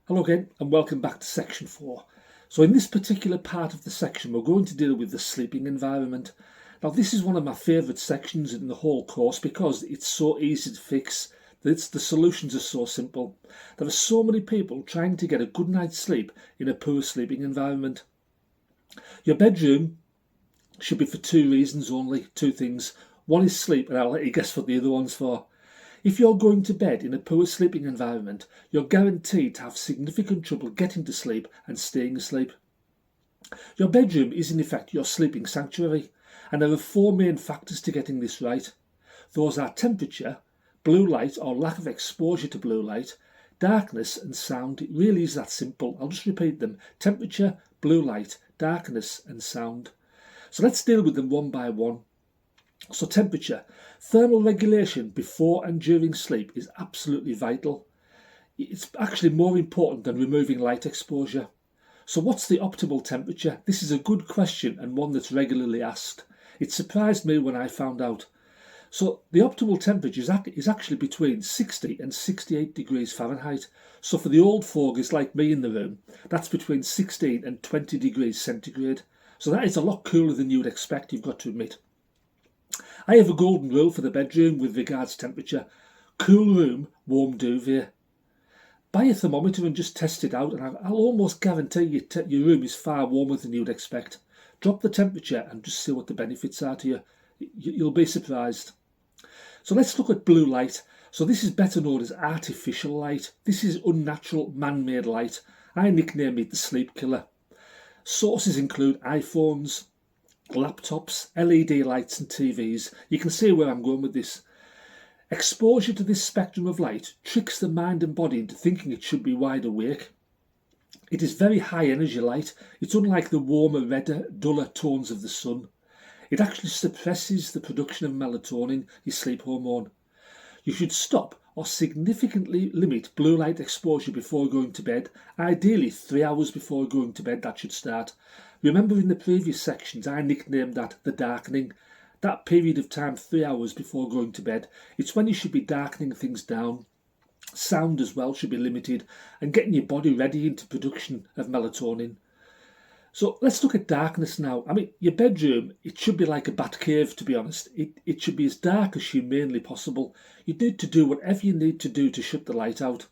Hello again and welcome back to section 4. So in this particular part of the section we're going to deal with the sleeping environment. Now this is one of my favourite sections in the whole course because it's so easy to fix. The solutions are so simple. There are so many people trying to get a good night's sleep in a poor sleeping environment. Your bedroom should be for two reasons only, two things. One is sleep, and I'll let you guess what the other one's for. If you're going to bed in a poor sleeping environment, you're guaranteed to have significant trouble getting to sleep and staying asleep. Your bedroom is in effect your sleeping sanctuary, and there are four main factors to getting this right. Those are temperature, blue light or lack of exposure to blue light, darkness and sound. It really is that simple. I'll just repeat them. Temperature, blue light, darkness and sound. So let's deal with them one by one. So temperature. Thermal regulation before and during sleep is absolutely vital. It's actually more important than removing light exposure. So what's the optimal temperature? This is a good question and one that's regularly asked. It surprised me when I found out. So the optimal temperature is actually between 60 and 68 degrees Fahrenheit. So for the old fogies like me in the room, that's between 16 and 20 degrees centigrade. So that is a lot cooler than you would expect, you've got to admit. I have a golden rule for the bedroom with regards to temperature. Cool room, warm duvet. Buy a thermometer and just test it out, and I'll almost guarantee your room is far warmer than you'd expect. Drop the temperature and just see what the benefits are to you. You'll be surprised. So let's look at blue light. So this is better known as artificial light. This is unnatural, man-made light. I nickname it the sleep killer. Sources include iPhones, laptops, LED lights and TVs. You can see where I'm going with this. Exposure to this spectrum of light tricks the mind and body into thinking it should be wide awake. It is very high energy light. It's unlike the warmer, redder, duller tones of the sun. It actually suppresses the production of melatonin, your sleep hormone. You should stop or significantly limit blue light exposure before going to bed. Ideally 3 hours before going to bed that should start. Remember in the previous sections I nicknamed that the darkening. That period of time 3 hours before going to bed, it's when you should be darkening things down. Sound as well should be limited and getting your body ready into production of melatonin. So let's look at darkness now. I mean, your bedroom, it should be like a bat cave, to be honest. It should be as dark as humanly possible. You need to do whatever you need to do to shut the light out.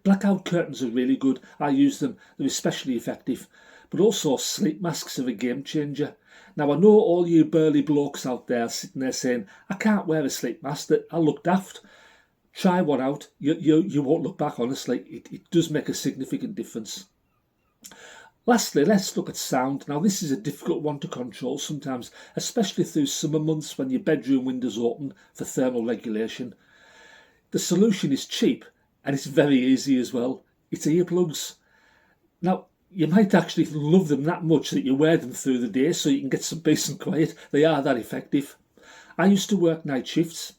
Blackout curtains are really good. I use them. They're especially effective. But also sleep masks are a game changer. Now I know all you burly blokes out there sitting there saying, I can't wear a sleep mask, that I'll look daft. Try one out. You won't look back, honestly. It does make a significant difference. Lastly, let's look at sound. Now this is a difficult one to control sometimes, especially through summer months when your bedroom windows open for thermal regulation. The solution is cheap and it's very easy as well. It's earplugs. Now you might actually love them that much that you wear them through the day so you can get some peace and quiet. They are that effective. I used to work night shifts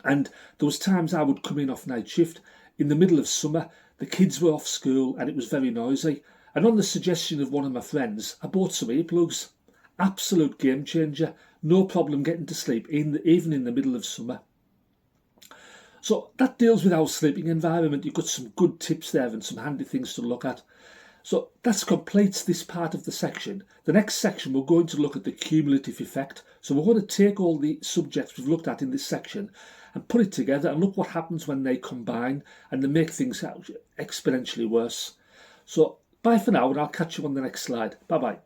and there was times I would come in off night shift in the middle of summer. The kids were off school and it was very noisy. And on the suggestion of one of my friends, I bought some earplugs. Absolute game changer. No problem getting to sleep, even in the middle of summer. So that deals with our sleeping environment. You've got some good tips there and some handy things to look at. So that completes this part of the section. The next section we're going to look at the cumulative effect. So we're going to take all the subjects we've looked at in this section and put it together and look what happens when they combine and they make things exponentially worse. So bye for now and I'll catch you on the next slide. Bye bye.